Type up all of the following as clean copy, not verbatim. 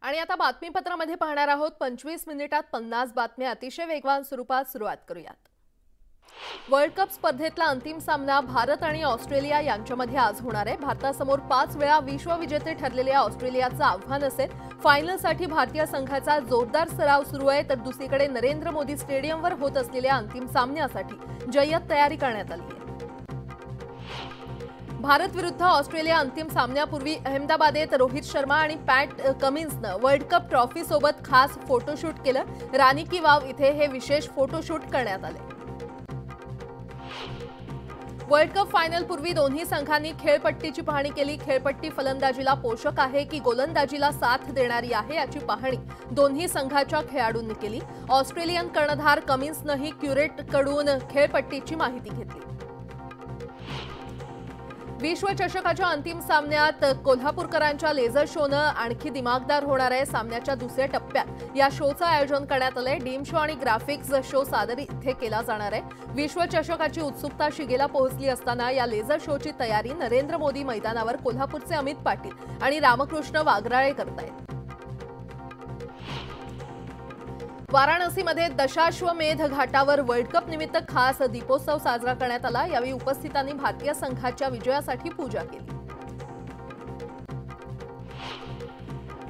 आणि आता बातमीपत्रामध्ये पाहणार आहोत 25 मिनिटात 50 बातम्या अतिशय वेगवान स्वरूपात सुरुवात करूयात। वर्ल्ड कप स्पर्धेतला अंतिम सामना भारत आणि ऑस्ट्रेलिया यांच्यामध्ये आज होणार आहे। भारतासमोर 5 वेळा विश्वविजेते ठरलेल्या ऑस्ट्रेलियाचं आव्हान असेल। फायनलसाठी भारतीय संघाचा जोरदार सराव सुरू आहे, तर दुसरीकडे नरेंद्र मोदी स्टेडियमवर होत असलेल्या अंतिम सामन्यासाठी जय्यत तयारी करण्यात आली आहे। भारत विरुद्ध ऑस्ट्रेलिया अंतिम सामन्यापूर्वी अहमदाबादेत रोहित शर्मा आणि पॅट कमिन्सनं वर्ल्ड कप ट्रॉफी सोबत खास फोटोशूट केलं। रानी की वाव इथे हे विशेष फोटोशूट करण्यात आले। वर्ल्ड कप फायनल पूर्वी दोन्ही संघांनी खेळपट्टीची पाहणी केली। खेळपट्टी फलंदाजीला पोषक आहे की गोलंदाजीला साथ देणारी आहे याची पाहणी दोन्ही संघाच्या खेळाडूंनी केली। ऑस्ट्रेलियन कर्णधार कमिन्सनंही क्युरेटकडून खेळपट्टीची माहिती घेतली। विश्वचषकाच्या अंतिम सामन्यात कोल्हापूरकरांच्या लेझर शोनं आणखी दिमागदार होणार आहे। सामन्याच्या दुसऱ्या टप्प्यात या शोचं आयोजन करण्यात आलंय। डीम शो आणि ग्राफिक्स शो सादर इथे केला जाणार आहे। विश्वचषकाची उत्सुकता शिगेला पोहोचली असताना या लेझर शोची तयारी नरेंद्र मोदी मैदानावर कोल्हापूरचे अमित पाटील आणि रामकृष्ण वाघराळे करतायत। वाराणसीमध्ये दशाश्वमेध घाटावर वर्ल्ड कप निमित्त खास दीपोत्सव साजरा करण्यात आला। यावेळी उपस्थितांनी भारतीय संघाच्या विजयासाठी पूजा केली।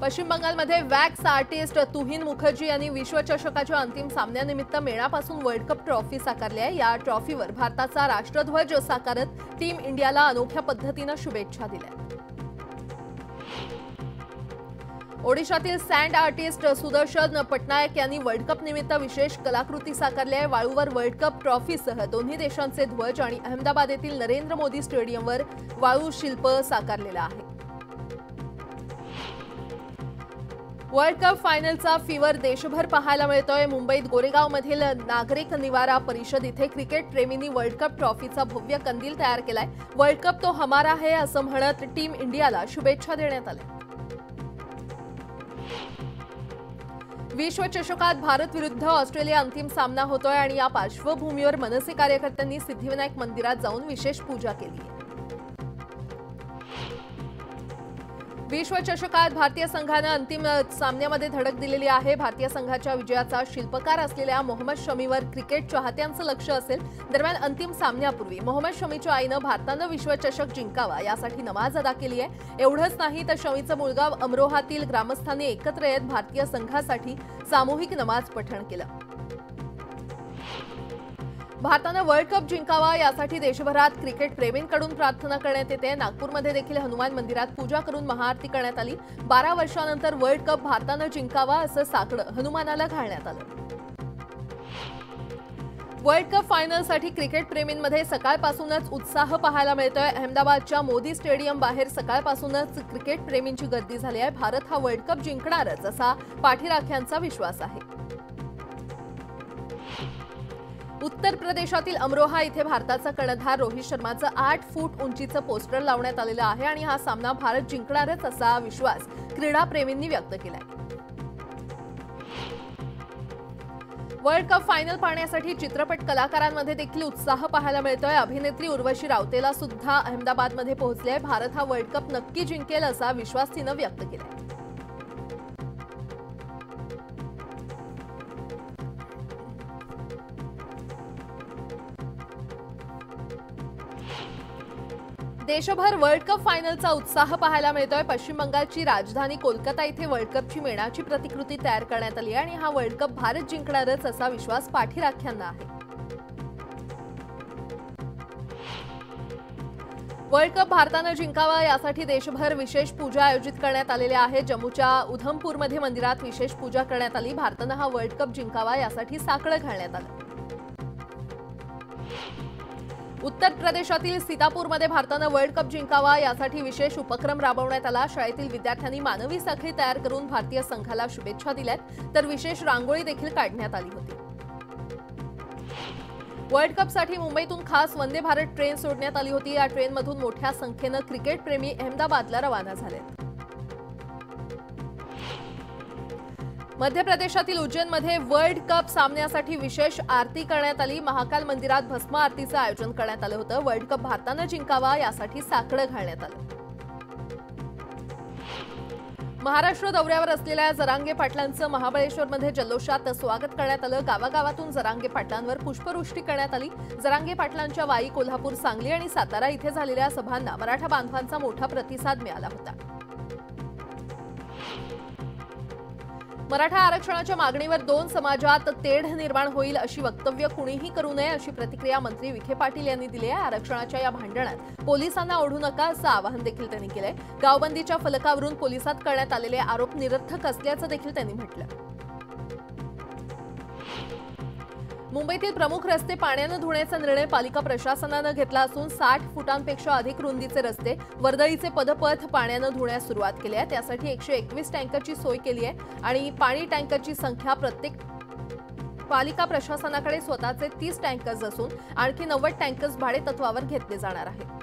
पश्चिम बंगालमध्ये वॅक्स आर्टिस्ट तुहिन मुखर्जी यांनी विश्वचषकाच्या अंतिम सामन्यानिमित्त मेणापासून वर्ल्ड कप ट्रॉफी साकारली आहे। या ट्रॉफीवर भारताचा राष्ट्रध्वज साकारत टीम इंडियाला अनोख्या पद्धतीने शुभेच्छा दिल्या। ओडिशातील सँड आर्टिस्ट सुदर्शन पटनायक यांनी वर्ल्ड कप निमित्त विशेष कलाकृती साकारली आहे। वाळूवर वर्ल्ड कप ट्रॉफीसह दोन्ही देशांचे ध्वज आणि अहमदाबाद येथील नरेंद्र मोदी स्टेडियमवर वाळू शिल्प साकारलेलं आहे। वर्ल्ड कप फायनलचा फीवर देशभर पाहायला मिळतोय। मुंबईत गोरेगावमधील नागरिक निवारा परिषद इथे क्रिकेट प्रेमींनी वर्ल्ड कप ट्रॉफीचा भव्य कंदील तयार केलाय। वर्ल्ड कप तो हमारा है असं म्हणत टीम इंडियाला शुभेच्छा देण्यात आल्या। विश्वचषकात भारत विरुद्ध ऑस्ट्रेलिया अंतिम सामना होतोय आणि या पार्श्वभूमीवर मनसे कार्यकर्त्यांनी सिद्धिविनायक मंदिरात जाऊन विशेष पूजा केली आहे। विश्वचषकात भारतीय संघानं अंतिम सामन्यामध्ये धडक दिलेली आहे। भारतीय संघाच्या विजयाचा शिल्पकार असलेल्या मोहम्मद शमीवर क्रिकेट चाहत्यांचं लक्ष असेल। दरम्यान अंतिम सामन्यापूर्वी मोहम्मद शमीच्या आईनं भारतानं विश्वचषक जिंकावा यासाठी नमाज अदा केली आहे। एवढंच नाही तर शमीचं मूळगाव अमरोहातील ग्रामस्थांनी एकत्र येत भारतीय संघासाठी सामूहिक नमाज पठण केलं। भारतानं वर्ल्ड कप जिंकावा यासाठी देशभरात क्रिकेट प्रेमींकडून प्रार्थना करण्यात येते। नागपूरमध्ये देखील हनुमान मंदिरात पूजा करून महाआरती करण्यात आली। 12 वर्षांनंतर वर्ल्ड कप भारतानं जिंकावा असं साकडं हनुमानाला घालण्यात आलं। वर्ल्ड कप फायनलसाठी क्रिकेट प्रेमींमध्ये सकाळपासूनच उत्साह पाहायला मिळतोय। अहमदाबादच्या मोदी स्टेडियम बाहेर सकाळपासूनच क्रिकेट प्रेमींची गर्दी झाली आहे। भारत हा वर्ल्ड कप जिंकणारच असा पाठीराख्यांचा विश्वास आहे। उत्तर प्रदेशातील अमरोहा इथे भारताचा कर्णधार रोहित शर्माचं 8 फूट उंचीचं पोस्टर लावण्यात आलेलं आहे आणि हा सामना भारत जिंकणारच असा विश्वास क्रीडाप्रेमींनी व्यक्त केलाय। वर्ल्ड कप फायनल पाहण्यासाठी चित्रपट कलाकारांमध्ये देखील उत्साह पाहायला मिळतोय। अभिनेत्री उर्वशी रावतेला सुद्धा अहमदाबादमध्ये पोहोचले आहे। भारत हा वर्ल्ड कप नक्की जिंकेल असा विश्वास तिनं व्यक्त केलाय। देशभर वर्ल्ड कप फायनलचा उत्साह पाहायला मिळतोय। पश्चिम बंगालची राजधानी कोलकाता इथे वर्ल्ड कपची मेणाची प्रतिकृती तयार करण्यात आली आहे आणि हा वर्ल्ड कप भारत जिंकणारच असा विश्वास पाठीराख्यांना आहे। वर्ल्ड कप भारतानं जिंकावा यासाठी देशभर विशेष पूजा आयोजित करण्यात आलेल्या आहेत। जम्मूच्या उधमपूरमध्ये मंदिरात विशेष पूजा करण्यात आली। भारतानं हा वर्ल्ड कप जिंकावा यासाठी साकडं घालण्यात आलं। उत्तर प्रदेशातील सीतापूरमध्ये भारतानं वर्ल्ड कप जिंकावा यासाठी विशेष उपक्रम राबवण्यात आला। शाळेतील विद्यार्थ्यांनी मानवी साखळी तयार करून भारतीय संघाला शुभेच्छा दिल्यात, तर विशेष रांगोळी देखील काढण्यात आली होती। वर्ल्ड कपसाठी मुंबईतून खास वंदे भारत ट्रेन सोडण्यात आली होती। या ट्रेनमधून मोठ्या संख्येनं क्रिकेट प्रेमी अहमदाबादला रवाना झाले। मध्य प्रदेशातील उज्जैनमध्ये वर्ल्ड कप सामन्यासाठी विशेष आरती करण्यात आली। महाकाल मंदिरात भस्म आरतीचं आयोजन करण्यात आलं होतं। वर्ल्ड कप भारतानं जिंकावा यासाठी साकडं घालण्यात आलं। महाराष्ट्र दौऱ्यावर असलेल्या जरांगे पाटलांचं महाबळेश्वरमध्ये जल्लोषात स्वागत करण्यात आलं। गावागावातून जरांगे पाटलांवर पुष्पवृष्टी करण्यात आली। जरांगे पाटलांच्या वाई, कोल्हापूर, सांगली आणि सातारा इथे झालेल्या सभांना मराठा बांधवांचा मोठा प्रतिसाद मिळाला होता। मराठा आरक्षणाच्या मागणीवर दोन समाजात तेढ निर्माण होईल अशी वक्तव्य कुणीही करू नये अशी प्रतिक्रिया मंत्री विखे पाटील यांनी दिली आहे। आरक्षणाच्या या भांडणात पोलिसांना ओढू नका असं आवाहन देखील त्यांनी केलंय। गावबंदीच्या फलकावरून पोलिसात करण्यात आलेले आरोप निरर्थक असल्याचं देखील त्यांनी म्हटलं। मुंबईतील प्रमुख रस्ते पाण्यानं धुण्याचा निर्णय पालिका प्रशासनानं घेतला असून 60 फुटांपेक्षा अधिक रुंदीचे रस्ते, वर्दळीचे पदपथ पाण्यानं धुण्यास सुरुवात केली आहे। त्यासाठी 121 टँकरची सोय केली आहे आणि पाणी टँकरची संख्या प्रत्येक पालिका प्रशासनाकडे स्वतःचे 30 टँकर्स असून आणखी 90 टँकर्स भाडेतत्वावर घेतले जाणार आहेत।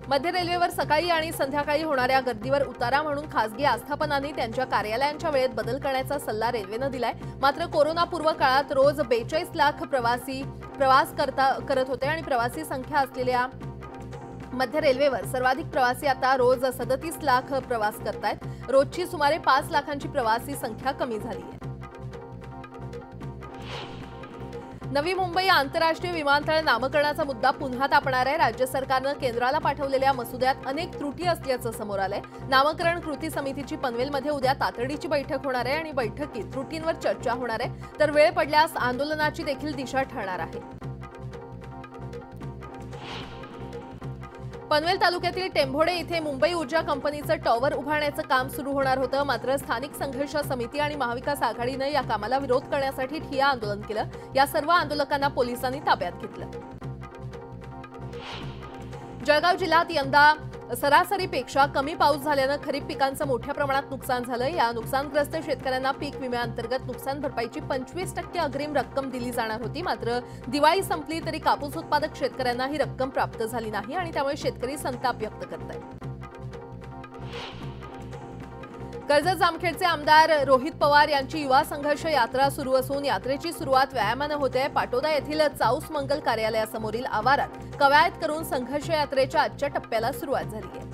मध्य रेल्वेवर सकाळी आणि संध्याकाळी होणाऱ्या गर्दीवर उतारा म्हणून खासगी आस्थापनांनी त्यांच्या कार्यालयांच्या वेळेत बदल करण्याचा सल्ला रेल्वेनं दिलाय। मात्र कोरोनापूर्व काळात रोज 42 लाख प्रवासी प्रवास करत होते आणि प्रवासी संख्या असलेल्या मध्य रेल्वेवर सर्वाधिक प्रवासी आता रोज 37 लाख प्रवास करतायत। रोजची सुमारे 5 लाखांची प्रवासी संख्या कमी झाली आहे। नवी मुंबई आंतरराष्ट्रीय विमानतळ नामकरणाचा मुद्दा पुन्हा तापणार आहे। राज्य सरकारनं केंद्राला पाठवलेल्या मसुद्यात अनेक त्रुटी असल्याचं समोर आलंय। नामकरण कृती समितीची पनवेलमध्ये उद्या तातडीची बैठक होणार आहे आणि बैठकीत त्रुटींवर चर्चा होणार आहे, तर वेळ पडल्यास आंदोलनाची देखील दिशा ठरणार आहे। पनवेल तालुक्यातील टेंभोडे इथे मुंबई ऊर्जा कंपनीचं टॉवर उभारण्याचं काम सुरू होणार होतं। मात्र स्थानिक संघर्ष समिती आणि महाविकास आघाडीनं या कामाला विरोध करण्यासाठी ठिय्या आंदोलन केलं। या सर्व आंदोलकांना पोलिसांनी ताब्यात घेतलं। जळगाव जिल्ह्यात यंदा सरासरीपेक्षा कमी पाऊस झाल्यानं खरीप पिकांचं मोठ्या प्रमाणात नुकसान झालं। या नुकसानग्रस्त शेतकऱ्यांना पीक विम्याअंतर्गत नुकसान भरपाईची 25% अग्रिम रक्कम दिली जाणार होती। मात्र दिवाळी संपली तरी कापूस उत्पादक शेतकऱ्यांना ही रक्कम प्राप्त झाली नाही आणि त्यामुळे शेतकरी संताप व्यक्त करतायत। कर्जत जामखेडचे आमदार रोहित पवार यांची युवा संघर्ष यात्रा सुरू असून यात्रेची सुरुवात व्यायामानं होते। पाटोदा येथील चाऊस मंगल कार्यालयासमोरील आवारात कवायत करून संघर्ष यात्रेच्या आजच्या टप्प्याला सुरुवात झाली आहे।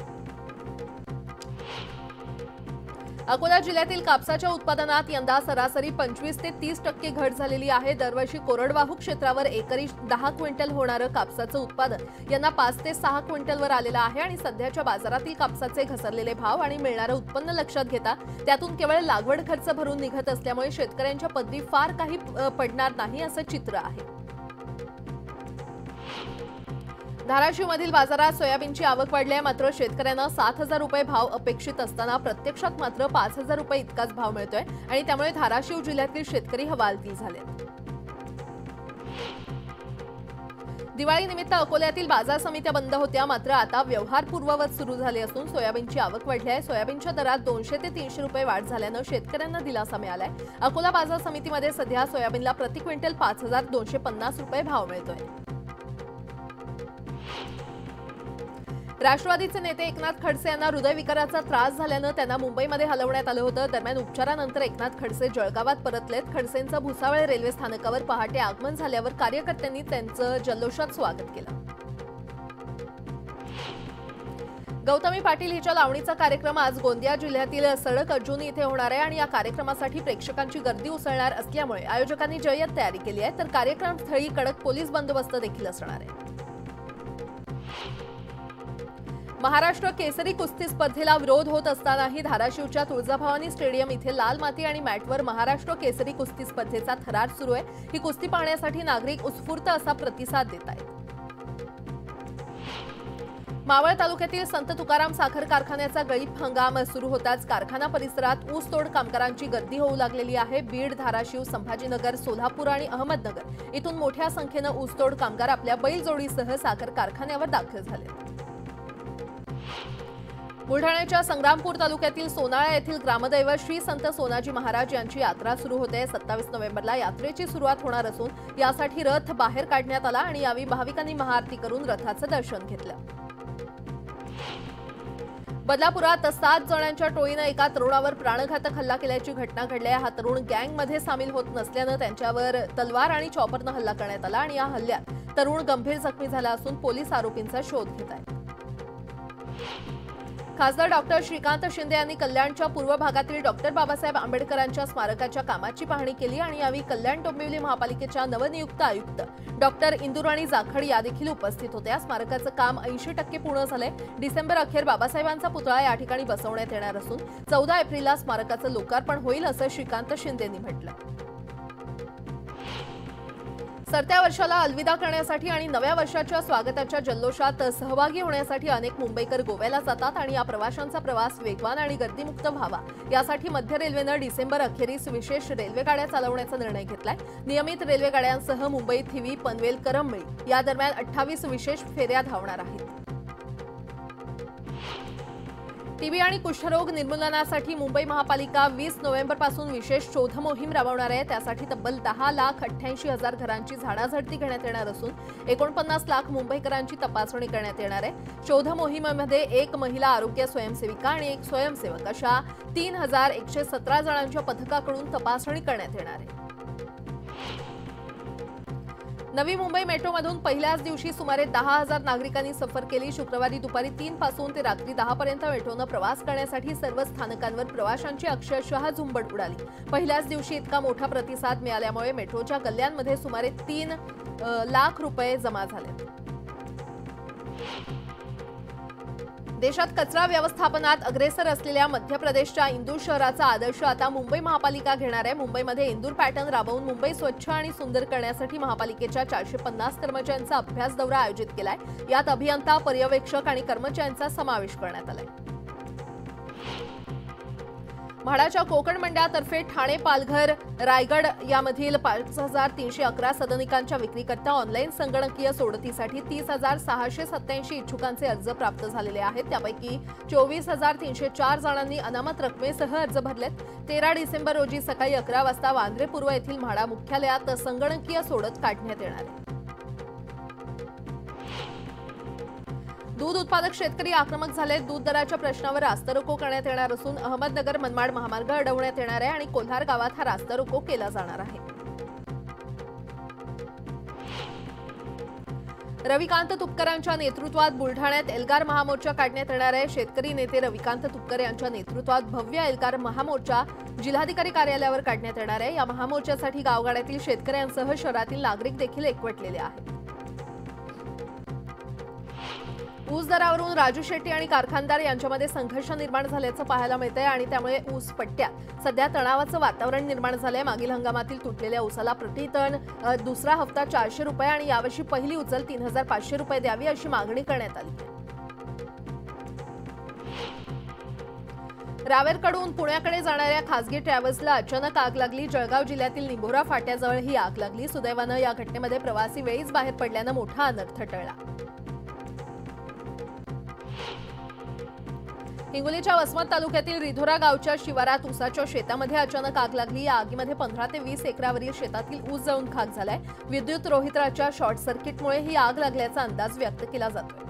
अकोला जिल्ह्यातील कापसाच्या उत्पादनात यंदा सरासरी 25 ते 30% घट झालेली आहे। दरवर्षी कोरडवाहू क्षेत्रावर एकरी 10 क्विंटल होणारं कापसाचं उत्पादन यंदा 5 ते 6 क्विंटलवर आलेलं आहे आणि सध्याच्या बाजारातील कापसाचे घसरलेले भाव आणि मिळणारं उत्पन्न लक्षात घेता त्यातून केवळ लागवड खर्च भरून निघत असल्यामुळे शेतकऱ्यांच्या पदरी फार काही पडणार नाही असं चित्र आहे। धाराशिवमधील बाजारात सोयाबीनची आवक वाढली आहे। मात्र शेतकऱ्यांना 7,000 रुपये भाव अपेक्षित असताना प्रत्यक्षात मात्र 5,000 रुपये इतकाच भाव मिळतोय आणि त्यामुळे धाराशिव जिल्ह्यातील शेतकरी हवालदिल झाले। दिवाळीनिमित्त अकोल्यातील बाजार समित्या बंद होत्या, मात्र आता व्यवहार पूर्ववत सुरू झाले असून सोयाबीनची आवक वाढली आहे। सोयाबीनच्या दरात 200 ते 300 रुपये वाढ झाल्यानं शेतकऱ्यांना दिलासा मिळालाय। अकोला बाजार समितीमध्ये सध्या सोयाबीनला प्रति क्विंटल 5,250 रुपये भाव मिळतोय। राष्ट्रवादीचे नेते एकनाथ खडसे यांना हृदयविकाराचा त्रास झाल्यानं त्यांना मुंबईमध्ये हलवण्यात आलं होतं। दरम्यान उपचारानंतर एकनाथ खडसे जळगावात परतलेत। खडसेंचं भुसावळ रेल्वे स्थानकावर पहाटे आगमन झाल्यावर कार्यकर्त्यांनी त्यांचं जल्लोषात स्वागत केलं। गौतमी पाटील हिच्या लावणीचा कार्यक्रम आज गोंदिया जिल्ह्यातील सडक अर्जुनी इथे होणार आहे आणि या कार्यक्रमासाठी प्रेक्षकांची गर्दी उसळणार असल्यामुळे आयोजकांनी जय्यत तयारी केली आहे, तर कार्यक्रमस्थळी कडक पोलीस बंदोबस्त देखील असणार आहे। महाराष्ट्र केसरी कुस्ती स्पर्धेला विरोध होत असतानाही धाराशिवच्या तुळजाभवानी स्टेडियम इथे लाल माती आणि मॅटवर महाराष्ट्र केसरी कुस्ती स्पर्धेचा थरार सुरू आहे। ही कुस्ती पाहण्यासाठी नागरिक उत्स्फूर्त असा प्रतिसाद देत आहेत। मावळ तालुक्यातील संत तुकाराम साखर कारखान्याचा गळीत हंगाम सुरू होताच कारखाना परिसरात ऊसतोड कामगारांची गर्दी होऊ लागलेली आहे। बीड, धाराशिव, संभाजीनगर, सोलापूर आणि अहमदनगर इथून मोठ्या संख्येनं ऊसतोड कामगार आपल्या बैलजोडीसह साखर कारखान्यावर दाखल झाले। बुलढाण्याच्या संग्रामपूर तालुक्यातील सोनाळा येथील ग्रामदैवत श्री संत सोनाजी महाराज यांची यात्रा सुरू होते। 27 नोव्हेंबरला यात्रेची सुरुवात होणार असून यासाठी रथ बाहेर काढण्यात आला आणि यावेळी भाविकांनी महाआरती करून रथाचं दर्शन घेतलं। बदलापुरात 7 जणांच्या टोळीनं एका तरुणावर प्राणघातक हल्ला केल्याची घटना घडली आहे। हा तरुण गँगमध्ये सामील होत नसल्यानं त्यांच्यावर तलवार आणि चॉपरनं हल्ला करण्यात आला आणि या हल्ल्यात तरुण गंभीर जखमी झाला असून पोलीस आरोपींचा शोध घेत आहेत। खासदार डॉक्टर श्रीकांत शिंदे यांनी कल्याणच्या पूर्व भागातील डॉक्टर बाबासाहेब आंबेडकरांच्या स्मारकाच्या कामाची पाहणी केली आणि यावेळी कल्याण डोंबिवली महापालिकेच्या नवनियुक्त आयुक्त डॉक्टर इंदुराणी जाखड या देखील उपस्थित होत्या। स्मारकाचं काम 80% पूर्ण झालंय। डिसेंबर अखेर बाबासाहेबांचा पुतळा या ठिकाणी बसवण्यात येणार असून 14 एप्रिलला स्मारकाचं लोकार्पण होईल असं श्रीकांत शिंदेंनी म्हटलं। सरत्या वर्षाला अलविदा करण्यासाठी आणि नव्या वर्षाच्या स्वागताच्या जल्लोषात सहभागी होण्यासाठी अनेक मुंबईकर गोव्याला जातात आणि या प्रवाशांचा प्रवास वेगवान आणि गर्दीमुक्त व्हावा यासाठी मध्य रेल्वेनं डिसेंबर अखेरीस विशेष रेल्वे गाड्या चालवण्याचा निर्णय घेतलाय। नियमित रेल्वे गाड्यांसह मुंबई थिवी पनवेल करंबळी या दरम्यान 28 विशेष फेऱ्या धावणार आहेत। टीबी आणि कुष्ठरोग निर्मूलनासाठी मुंबई महापालिका 20 नोव्हेंबरपासून विशेष शोध मोहीम राबवणार आहे। त्यासाठी तब्बल 10,88,000 घरांची झाडाझडती घेण्यात येणार असून 49 लाख मुंबईकरांची तपासणी करण्यात येणार आहे। शोध मोहिमेमध्ये एक महिला आरोग्य स्वयंसेविका आणि एक स्वयंसेवक अशा 3,117 जणांच्या पथकाकडून तपासणी करण्यात येणार आहे। नवी मुंबई मेट्रोमधून पहिल्याच दिवशी सुमारे 10,000 नागरिकांनी सफर केली। शुक्रवारी दुपारी 3 पासून ते रात्री 10 पर्यंत मेट्रोनं प्रवास करण्यासाठी सर्व स्थानकांवर प्रवाशांची अक्षरशः झुंबड उडाली। पहिल्याच दिवशी इतका मोठा प्रतिसाद मिळाल्यामुळे मेट्रोच्या गल्ल्यांमध्ये सुमारे 3 लाख रुपये जमा झाले। देशात कचरा व्यवस्थापनात अग्रेसर असलेल्या मध्य प्रदेशच्या इंदूर शहराचा आदर्श आता मुंबई महापालिका घेणार आहे। मुंबईमध्ये इंदूर पॅटर्न राबवून मुंबई स्वच्छ आणि सुंदर करण्यासाठी महापालिकेच्या 450 कर्मचाऱ्यांचा अभ्यास दौरा आयोजित केलाय। यात अभियंता, पर्यवेक्षक आणि कर्मचाऱ्यांचा समावेश करण्यात आलाय। म्हाडाच्या कोकण मंडळातर्फे ठाणे, पालघर, रायगड यामधील 5,311 सदनिकांच्या विक्रीकरता ऑनलाईन संगणकीय सोडतीसाठी 30,687 इच्छुकांचे अर्ज प्राप्त झालेले आहेत। त्यापैकी 24,304 जणांनी अनामत रकमेसह अर्ज भरलेत। 13 डिसेंबर रोजी सकाळी 11 वाजता वांद्रे पूर्व येथील म्हाडा मुख्यालयात संगणकीय सोडत काढण्यात येणार आहे। दूध उत्पादक शेतकरी आक्रमक झाले। दूध दराच्या प्रश्नावर रास्तारोको करण्यात येणार असून अहमदनगर मनमाड महामार्ग अडवण्यात येणार आहे आणि कोल्हार गावात हा रास्तारोको केला जाणार आहे। रविकांत तुपकरांच्या नेतृत्वात बुलढाण्यात एल्गार महामोर्चा काढण्यात येणार आहे। शेतकरी नेते रविकांत तुपकर यांच्या नेतृत्वात भव्य एल्गार महामोर्चा जिल्हाधिकारी कार्यालयावर काढण्यात येणार आहे। या महामोर्चासाठी गावगाड्यातील शेतकऱ्यांसह शहरातील नागरिक देखील एकवटलेले आहेत। ऊस दरावरून राजू शेट्टी आणि कारखानदार यांच्यामध्ये संघर्ष निर्माण झाल्याचं पाहायला मिळतंय आणि त्यामुळे ऊस पट्ट्यात सध्या तणावाचं वातावरण निर्माण झालंय। मागील हंगामातील तुटलेल्या ऊसाला प्रति टन दुसरा हप्ता 400 रुपये आणि यावर्षी पहिली उचल 3,500 रुपये द्यावी अशी मागणी करण्यात आली आहे। रावेरकडून पुण्याकडे जाणाऱ्या खासगी ट्रॅव्हल्सला अचानक आग लागली। जळगाव जिल्ह्यातील निंभोरा फाट्याजवळ ही आग लागली। सुदैवानं या घटनेमध्ये प्रवासी वेळीच बाहेर पडल्यानं मोठा अनर्थ टळला। हिंगोलीच्या वसमत तालुक्यातील रिधोरा गावच्या शिवारात ऊसाच्या शेतामध्ये अचानक आग लागली। या आगीमध्ये 15 ते 20 एकरावरील शेतातील ऊस जळून खाक झालाय। विद्युत रोहित्राच्या शॉर्ट सर्किटमुळे ही आग लागल्याचा अंदाज व्यक्त केला जातोय।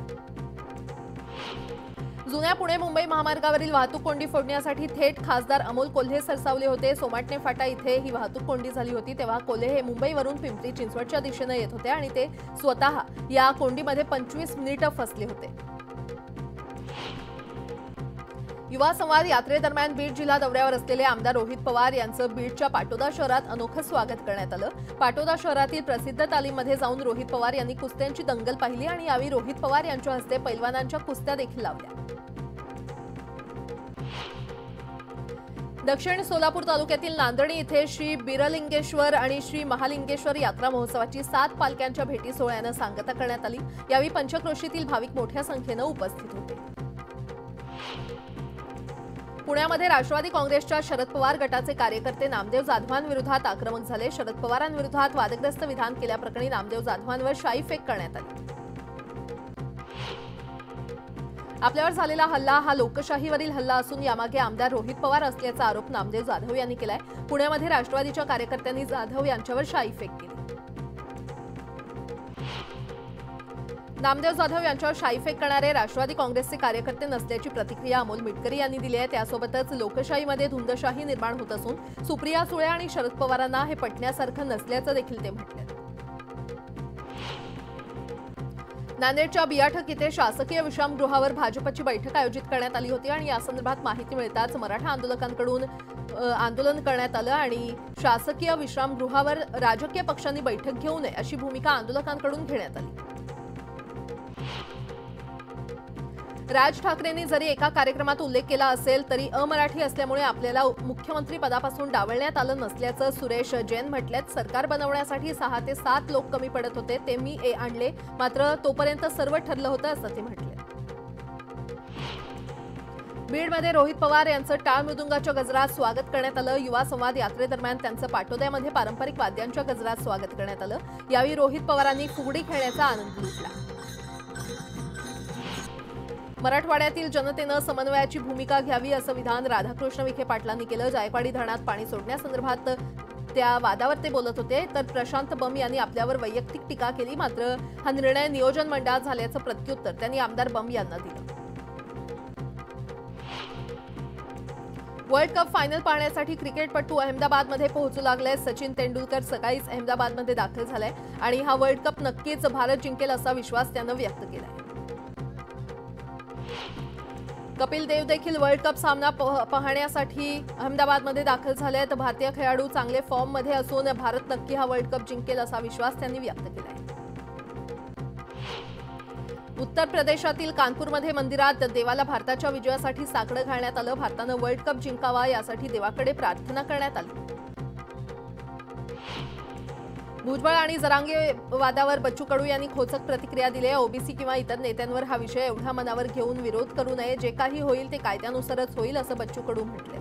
जुन्या पुणे मुंबई महामार्गावरील वाहतूक कोंडी फोडण्यासाठी थेट खासदार अमोल कोल्हे सरसावले होते। सोमाटणे फाटा इथे ही वाहतूक कोंडी झाली होती तेव्हा कोल्हे हे मुंबईवरून पिंपरी चिंचवडच्या दिशेने येत होते आणि ते स्वतः या कोंडीमध्ये 25 मिनिटं फसले होते। युवा संवाद यात्रेदरम्यान बीड जिल्हा दौऱ्यावर असलेले आमदार रोहित पवार यांचं बीडच्या पाटोदा शहरात अनोखं स्वागत करण्यात आलं। पाटोदा शहरातील प्रसिद्ध तालीममध्ये जाऊन रोहित पवार यांनी कुस्त्यांची दंगल पाहिली आणि यावेळी रोहित पवार यांच्या हस्ते पैलवानांच्या कुस्त्या देखील लावल्या। दक्षिण सोलापूर तालुक्यातील नांदणी इथे श्री बिरलिंगेश्वर आणि श्री महालिंगेश्वर यात्रा महोत्सवाची 7 पालख्यांच्या भेटी सोहळ्यानं सांगता करण्यात आली। यावेळी पंचक्रोशीतील भाविक मोठ्या संख्येनं उपस्थित होते। पुण्यामध्ये राष्ट्रवादी काँग्रेसच्या शरद पवार गटाचे कार्यकर्ते नामदेव जाधवांविरोधात आक्रमक झाले। शरद पवारांविरोधात वादग्रस्त विधान केल्याप्रकरणी नामदेव जाधवांवर शाईफेक करण्यात आली। आपल्यावर झालेला हल्ला हा लोकशाहीवरील हल्ला असून यामागे आमदार रोहित पवार असल्याचा आरोप नामदेव जाधव यांनी केलाय। पुण्यामध्ये राष्ट्रवादीच्या कार्यकर्त्यांनी जाधव यांच्यावर शाईफेक केली। नामदेव जाधव यांच्यावर शाईफेक करणारे राष्ट्रवादी काँग्रेसचे कार्यकर्ते नसल्याची प्रतिक्रिया अमोल मिटकरी यांनी दिली आहे। त्यासोबतच लोकशाहीमध्ये धुंदशाही निर्माण होत असून सुप्रिया सुळे आणि शरद पवारांना हे पटण्यासारखं नसल्याचं देखील ते म्हटले। नांदेडच्या बियाठक इथे शासकीय विश्रामगृहावर भाजपची बैठक आयोजित करण्यात आली होती आणि या संदर्भात माहिती मिळताच मराठा आंदोलकांकडून आंदोलन करण्यात आलं आणि शासकीय विश्रामगृहावर राजकीय पक्षांनी बैठक घेऊ नये अशी भूमिका आंदोलकांकडून घेण्यात आली। राज ठाकरेंनी जरी एका कार्यक्रमात उल्लेख केला असेल तरी अमराठी असल्यामुळे आपल्याला मुख्यमंत्री पदापासून डावलण्यात आलं नसल्याचं सुरेश जैन म्हटलेत। सरकार बनवण्यासाठी 6 ते 7 लोक कमी पडत होते, ते मी आणले, मात्र तोपर्यंत सर्व ठरलं होतं असं ते म्हटले। बीडमध्ये रोहित पवार यांचं टाळ मृदुंगाच्या गजरात स्वागत करण्यात आलं। युवा संवाद यात्रेदरम्यान त्यांचं पाटोद्यामध्ये पारंपरिक वाद्यांच्या गजरात स्वागत करण्यात आलं। यावेळी रोहित पवारांनी फुगडी खेळण्याचा आनंद लुटला। मराठवाड्यातील जनतेनं समन्वयाची भूमिका घ्यावी असं विधान राधाकृष्ण विखे पाटलांनी केलं। जायकवाडी धरणात पाणी सोडण्यासंदर्भात त्या वादावर ते बोलत होते, तर प्रशांत बम यांनी आपल्यावर वैयक्तिक टीका केली, मात्र हा निर्णय नियोजन मंडळात झाल्याचं प्रत्युत्तर त्यांनी आमदार बम यांना दिलं। वर्ल्ड कप फायनल पाहण्यासाठी क्रिकेटपटू अहमदाबादमध्ये पोहोचू लागले। सचिन तेंडुलकर सकाळीच अहमदाबादमध्ये दाखल झालाय आणि हा वर्ल्ड कप नक्कीच भारत जिंकेल असा विश्वास त्यानं व्यक्त केलाय। कपिल देव देखील वर्ल्ड कप सामना पाहण्यासाठी अहमदाबादमध्ये दाखल झाले। तर भारतीय खेळाडू चांगले फॉर्ममध्ये असून भारत नक्की हा वर्ल्ड कप जिंकेल असा विश्वास त्यांनी व्यक्त केलाय। उत्तर प्रदेशातील कानपूरमध्ये मंदिरात देवाला भारताच्या विजयासाठी साकडं घालण्यात आलं। भारतानं वर्ल्ड कप जिंकावा यासाठी देवाकडे प्रार्थना करण्यात आली। भुजबळ आणि जरांगे वादावर बच्चू कडू यांनी खोचक प्रतिक्रिया दिली आहे। ओबीसी किंवा इतर नेत्यांवर हा विषय एवढा मनावर घेऊन विरोध करू नये, जे काही होईल ते कायद्यानुसारच होईल असं बच्चू कडू म्हटले।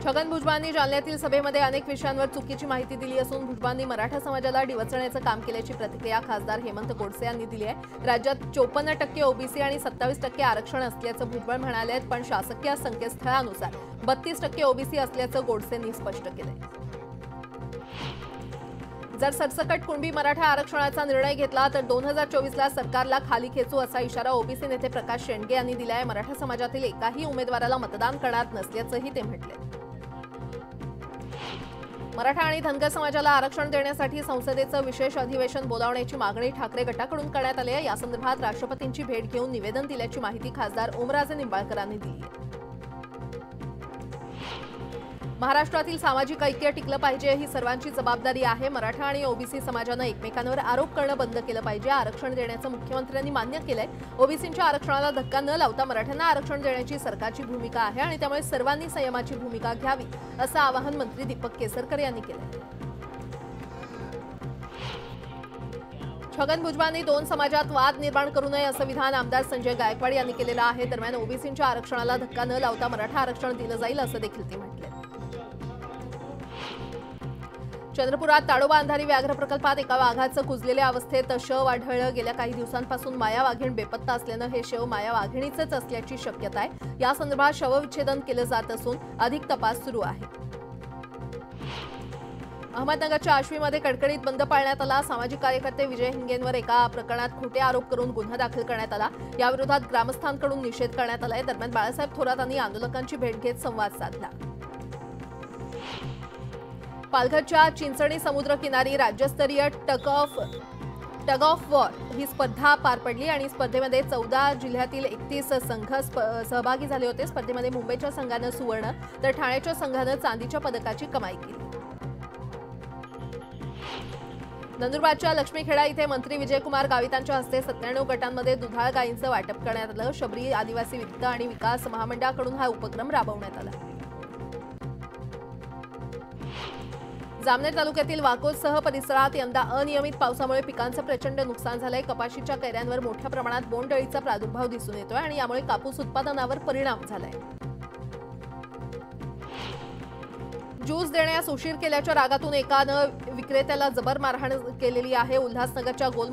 छगन भुजबळांनी जालन्यातील सभेमध्ये अनेक विषयांवर चुकीची माहिती दिली असून भुजबळांनी मराठा समाजाला डिवचण्याचं काम केल्याची प्रतिक्रिया खासदार हेमंत गोडसे यांनी दिली आहे। राज्यात 54% ओबीसी आणि 27% आरक्षण असल्याचं भुजबळ म्हणाले, पण शासकीय संकेतस्थळानुसार 32% ओबीसी असल्याचं गोडसेंनी स्पष्ट केलंय। जर सरसकट कुणबी मराठा आरक्षणाचा निर्णय घेतला तर 2024ला सरकारला खाली खेचू असा इशारा ओबीसी नेते प्रकाश शेंडगे यांनी दिलाय। मराठा समाजातील एकाही उमेदवाराला मतदान करणार नसल्याचंही ते म्हटले। मराठा आणि धनगर समाजाला आरक्षण देण्यासाठी संसदेचं विशेष अधिवेशन बोलावण्याची मागणी ठाकरे गटाकडून करण्यात आली आहे। या संदर्भात राष्ट्रपतींची भेट घेऊन निवेदन दिल्याची माहिती खासदार ओमराजे निंबाळकरांनी दिली आहे। महाराष्ट्रातील सामाजिक ऐक्य टिकलं पाहिजे, ही सर्वांची जबाबदारी आहे। मराठा आणि ओबीसी समाजानं एकमेकांवर आरोप करणं बंद केलं पाहिजे। आरक्षण देण्याचं मुख्यमंत्र्यांनी मान्य केलंय। ओबीसींच्या आरक्षणाला धक्का न लावता मराठ्यांना आरक्षण देण्याची सरकारची भूमिका आहे आणि त्यामुळे सर्वांनी संयमाची भूमिका घ्यावी असं आवाहन मंत्री दीपक केसरकर यांनी केलंय। छगन भुजबळांनी 2 समाजात वाद निर्माण करू नये असं विधान आमदार संजय गायकवाड यांनी केलेलं आहे। दरम्यान ओबीसींच्या आरक्षणाला धक्का न लावता मराठा आरक्षण दिलं जाईल असं देखील ते म्हटले। चंद्रपुरात ताडोबा अंधारी व्याघ्र प्रकल्पात एका वाघाचं कुजलेल्या अवस्थेत शव आढळलं। गेल्या काही दिवसांपासून माया वाघीण बेपत्ता असल्यानं हे शव माया वाघिणीचंच असल्याची शक्यता आहे। या संदर्भात शवविच्छेदन केलं जात असून अधिक तपास सुरू आहे। अहमदनगरच्या आश्वीमध्ये कडकडीत बंद पाळण्यात आला। सामाजिक कार्यकर्ते विजय हिंगेंवर एका प्रकरणात खोटे आरोप करून गुन्हा दाखल करण्यात आला। याविरोधात ग्रामस्थांकडून निषेध करण्यात आलाय। दरम्यान बाळासाहेब थोरातांनी आंदोलकांची भेट घेत संवाद साधला। पालघरच्या चिंचणी समुद्र किनारी राज्यस्तरीय टग ऑफ वॉर ही स्पर्धा पार पडली आणि स्पर्धेमध्ये 14 जिल्ह्यातील 31 संघ सहभागी झाले होते। स्पर्धेमध्ये मुंबईच्या संघानं सुवर्ण तर ठाण्याच्या संघानं चांदीच्या पदकाची कमाई केली। नंदुरबारच्या लक्ष्मीखेडा इथे मंत्री विजयकुमार गावितांच्या हस्ते 97 गटांमध्ये दुधाळ गायींचं वाटप करण्यात आलं। शबरी आदिवासी वित्त आणि विकास महामंडळाकडून हा उपक्रम राबवण्यात आला। जामनेर तालुक्यातील वाकोदसह परिसरात यंदा अनियमित पावसामुळे पिकांचं प्रचंड नुकसान झालंय। कपाशीच्या कैऱ्यांवर मोठ्या प्रमाणात बोंडअळीचा प्रादुर्भाव दिसून येतोय आणि यामुळे कापूस उत्पादनावर परिणाम झालाय। ज्यूस देण्यास उशीर केल्याच्या रागातून एकानं विक्रेत्याला जबर मारहाण केलेली आहे। उल्हासनगरच्या गोल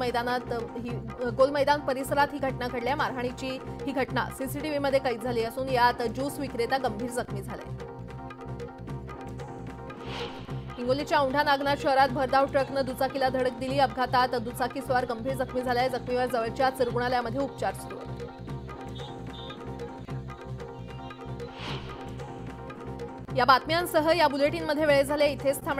मैदान परिसरात ही घटना घडली आहे। मारहाणीची ही घटना सीसीटीव्हीमध्ये कैद झाली असून यात ज्यूस विक्रेता गंभीर जखमी झालाय। हिंगोलीच्या औंढा नागनाथ शहरात भरधाव ट्रकनं दुचाकीला धडक दिली। अपघातात दुचाकीस्वार गंभीर जखमी झालाय। जखमीवर जवळच्या रुग्णालयामध्ये उपचार सुरू आहेत। या बातम्यांसह या बुलेटिनमध्ये वेळ झाले इथेच थांबणे।